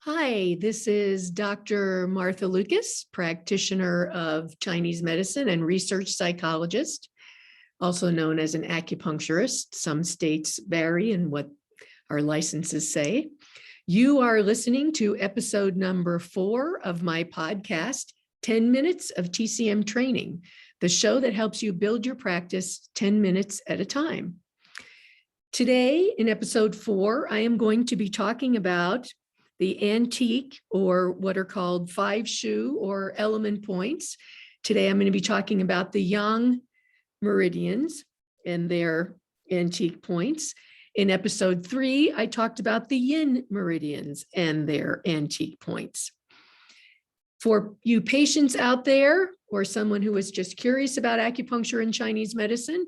Hi, this is Dr. Martha Lucas, practitioner of Chinese medicine and research psychologist, also known as an acupuncturist. Some states vary in what our licenses say. You are listening to episode number 4 of my podcast, 10 Minutes of TCM Training, the show that helps you build your practice 10 minutes at a time. Today, in episode 4, I am going to be talking about the antique, or what are called 5 shu or element points. Today, I'm going to be talking about the yang meridians and their antique points. In episode 3, I talked about the yin meridians and their antique points. For you patients out there, or someone who is just curious about acupuncture and Chinese medicine,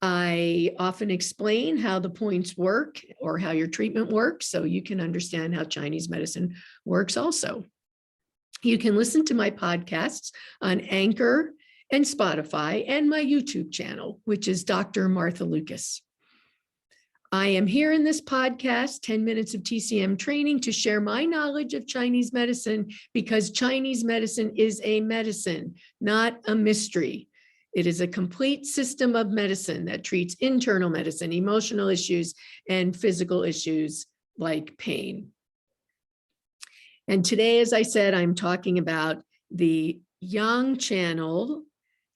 I often explain how the points work or how your treatment works so you can understand how Chinese medicine works also. You can listen to my podcasts on Anchor and Spotify and my YouTube channel, which is Dr. Martha Lucas. I am here in this podcast, 10 Minutes of TCM Training, to share my knowledge of Chinese medicine because Chinese medicine is a medicine, not a mystery. It is a complete system of medicine that treats internal medicine, emotional issues, and physical issues like pain. And today, as I said, I'm talking about the yang channel,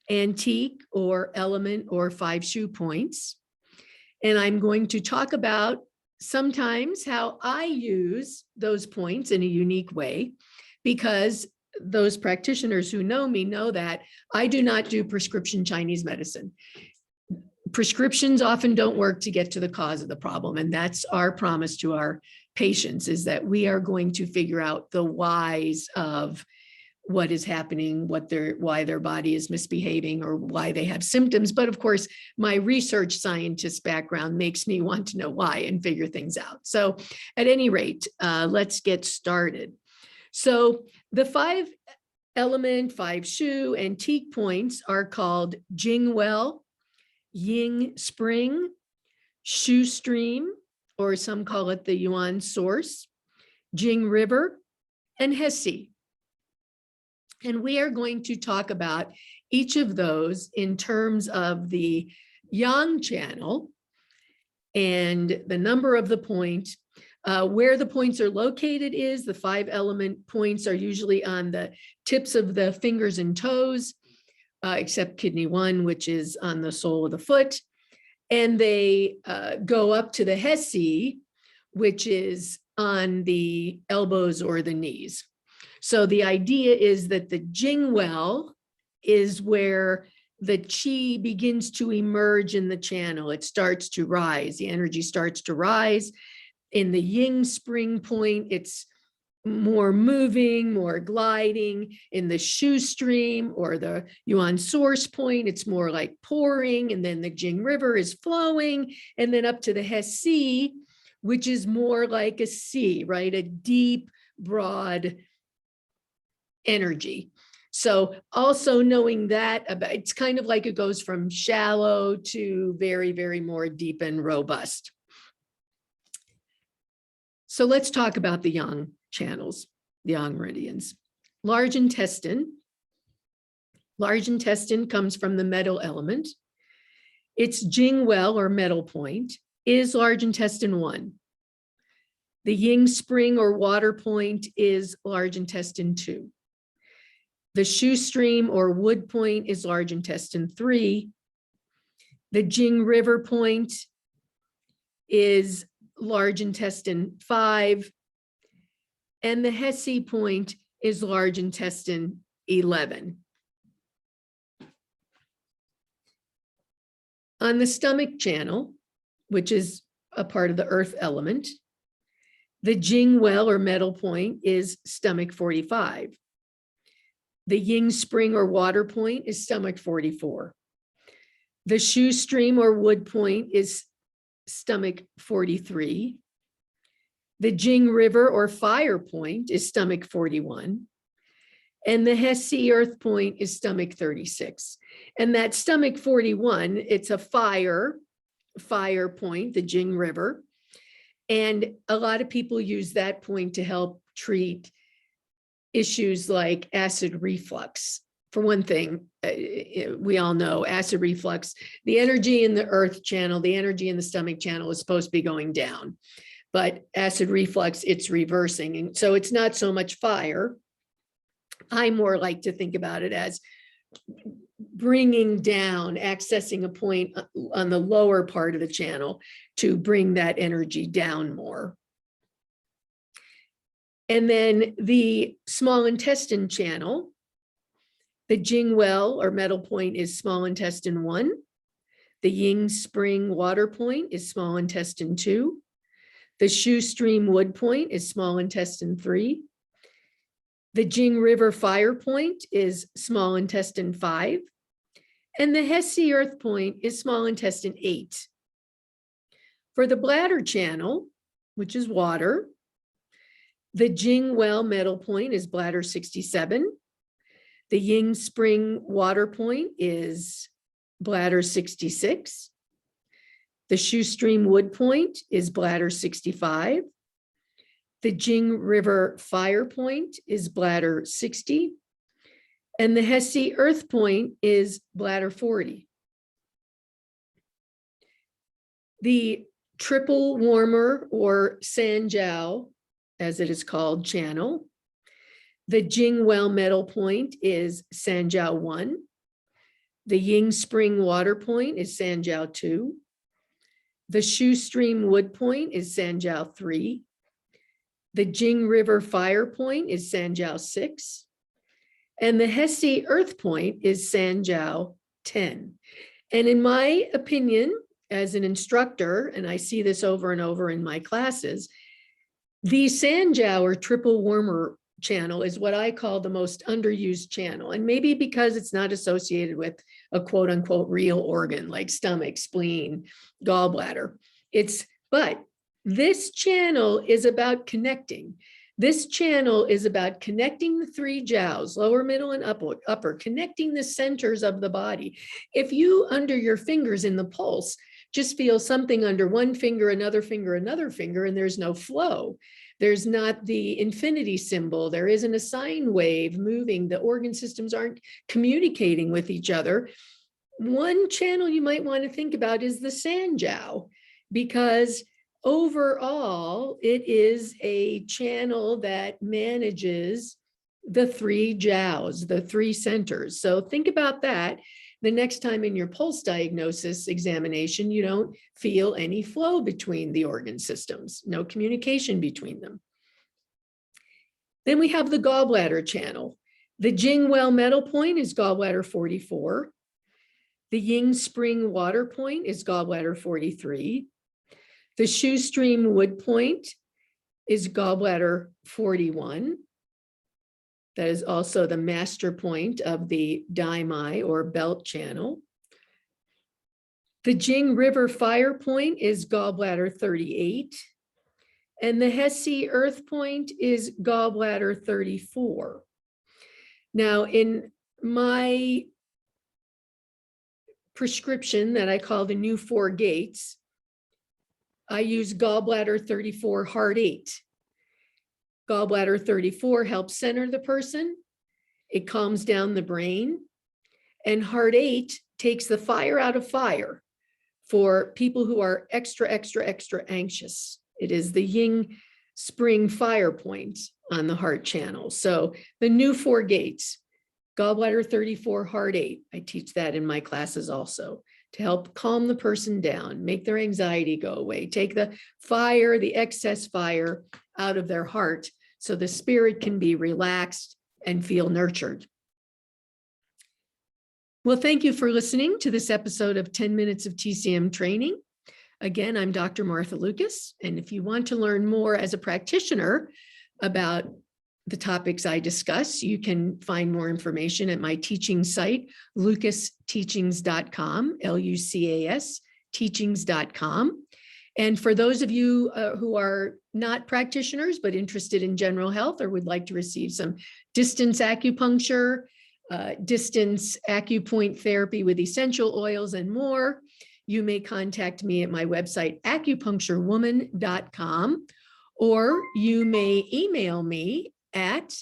antique or element or 5 shu points. And I'm going to talk about sometimes how I use those points in a unique way, because those practitioners who know me know that I do not do prescription Chinese medicine. Prescriptions often don't work to get to the cause of the problem. And that's our promise to our patients, is that we are going to figure out the whys of what is happening, why their body is misbehaving, or why they have symptoms. But of course, my research scientist background makes me want to know why and figure things out. So at any rate, let's get started. So the 5 element, 5 shu antique points are called Jing Well, Ying Spring, Shu Stream, or some call it the Yuan Source, Jing River, and Hesi. And we are going to talk about each of those in terms of the yang channel and the number of the point. Where the points are located is the 5 element points are usually on the tips of the fingers and toes, except kidney 1, which is on the sole of the foot. And they go up to the Hesi, which is on the elbows or the knees. So the idea is that the Jing Well is where the qi begins to emerge in the channel. It starts to rise. The energy starts to rise. In the Ying Spring point, it's more moving, more gliding. In the Shu Stream or the Yuan Source point, it's more like pouring. And then the Jing River is flowing. And then up to the Hesi, which is more like a sea, right? A deep, broad energy. So also knowing that, it's kind of like it goes from shallow to very, very more deep and robust. So let's talk about the yang channels, the yang meridians. Large intestine comes from the metal element. Its Jing Well or metal point is large intestine 1. The Ying Spring or water point is large intestine 2. The Shu Stream or wood point is large intestine 3. The Jing River point is large intestine 5, and the Hesi point is large intestine 11. On the stomach channel, which is a part of the earth element, the Jing Well or metal point is stomach 45. The Ying Spring or water point is stomach 44. The Shu Stream or wood point is stomach 43. The Jing River or fire point is stomach 41. And the Hesi earth point is stomach 36. And that stomach 41, it's a fire point, the Jing River. And a lot of people use that point to help treat issues like acid reflux. For one thing, we all know acid reflux, the energy in the earth channel, the energy in the stomach channel is supposed to be going down, but acid reflux, it's reversing. And so it's not so much fire. I more like to think about it as bringing down, accessing a point on the lower part of the channel to bring that energy down more. And then the small intestine channel, the Jing well or metal point is small intestine 1. The Ying spring water point is small intestine 2. The Shu stream wood point is small intestine 3. The Jing river fire point is small intestine 5. And the Hesse earth point is small intestine 8. For the bladder channel, which is water, the Jing well metal point is bladder 67. The Ying spring water point is bladder 66. The Shu stream wood point is bladder 65. The Jing river fire point is bladder 60. And the Hesse earth point is bladder 40. The triple warmer or Sanjiao, as it is called, channel, the Jing well metal point is Sanjiao 1. The Ying spring water point is Sanjiao 2. The Shu stream wood point is Sanjiao 3. The Jing river fire point is Sanjiao 6. And the Hesse earth point is Sanjiao 10. And in my opinion, as an instructor, and I see this over and over in my classes, the Sanjiao or triple warmer channel is what I call the most underused channel. And maybe because it's not associated with a quote unquote real organ like stomach, spleen, gallbladder. But this channel is about connecting. This channel is about connecting the 3 jiaos, lower, middle, and upper, connecting the centers of the body. If you, under your fingers in the pulse, just feel something under one finger, another finger, and there's no flow. There's not the infinity symbol. There isn't a sine wave moving. The organ systems aren't communicating with each other. One channel you might want to think about is the Sanjiao, because overall, it is a channel that manages the 3 jiaos, the 3 centers. So think about that. The next time in your pulse diagnosis examination, you don't feel any flow between the organ systems, no communication between them. Then we have the gallbladder channel. The Jing well metal point is gallbladder 44. The Ying spring water point is gallbladder 43. The Shu stream wood point is gallbladder 41. That is also the master point of the Daimai or belt channel. The Jing river fire point is gallbladder 38. And the Hesse earth point is gallbladder 34. Now, in my prescription that I call the new 4 gates, I use gallbladder 34 heart 8. Gallbladder 34 helps center the person. It calms down the brain. And heart 8 takes the fire out of fire for people who are extra anxious. It is the Ying spring fire point on the heart channel. So the new 4 gates, gallbladder 34, heart 8. I teach that in my classes also to help calm the person down, make their anxiety go away, take the fire, the excess fire out of their heart so the spirit can be relaxed and feel nurtured. Well, thank you for listening to this episode of 10 Minutes of TCM Training. Again, I'm Dr. Martha Lucas, and if you want to learn more as a practitioner about the topics I discuss, you can find more information at my teaching site, lucasteachings.com, L-U-C-A-S, teachings.com. And for those of you who are not practitioners, but interested in general health or would like to receive some distance acupuncture, distance acupoint therapy with essential oils and more, you may contact me at my website, acupuncturewoman.com, or you may email me at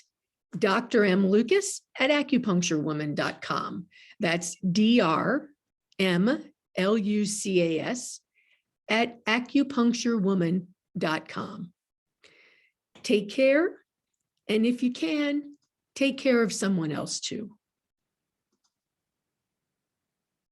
drmlucas@acupuncturewoman.com. That's DRMLUCAS at acupuncturewoman.com. Take care. And if you can, take care of someone else too.